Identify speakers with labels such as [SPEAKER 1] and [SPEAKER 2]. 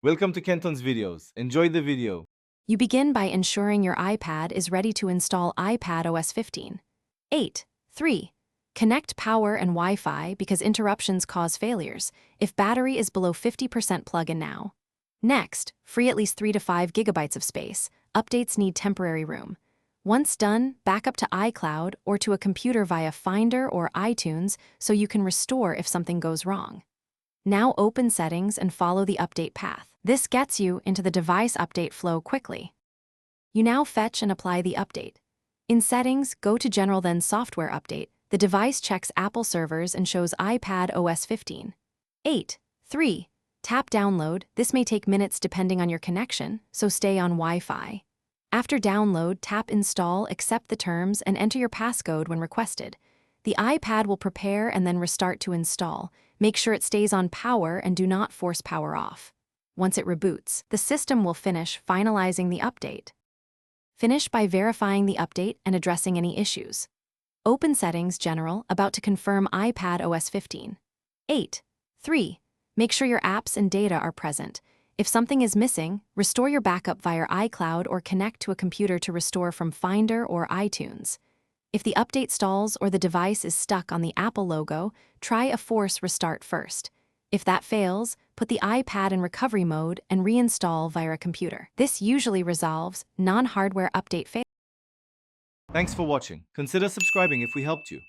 [SPEAKER 1] Welcome to Kenton's videos. Enjoy the video.
[SPEAKER 2] You begin by ensuring your iPad is ready to install Ipados 15. 8. 3. Connect power and Wi-Fi because interruptions cause failures. If battery is below 50%, plug in now. Next, free at least 3 to 5 gigabytes of space. Updates need temporary room. Once done, back up to iCloud or to a computer via Finder or iTunes so you can restore if something goes wrong. Now open Settings and follow the update path. This gets you into the device update flow quickly. You now fetch and apply the update. In Settings, go to General then Software Update. The device checks Apple servers and shows Ipados 15. 8. 3. Tap Download. This may take minutes depending on your connection, so stay on Wi-Fi. After download, tap Install, accept the terms, and enter your passcode when requested. The iPad will prepare and then restart to install. Make sure it stays on power and do not force power off. Once it reboots, the system will finish finalizing the update. Finish by verifying the update and addressing any issues. Open Settings General, about to confirm Ipados 15. 8. 3. Make sure your apps and data are present. If something is missing, restore your backup via iCloud or connect to a computer to restore from Finder or iTunes. If the update stalls or the device is stuck on the Apple logo, try a force restart first. If that fails, put the iPad in recovery mode and reinstall via a computer. This usually resolves non-hardware update failures.
[SPEAKER 1] Thanks for watching. Consider subscribing if we helped you.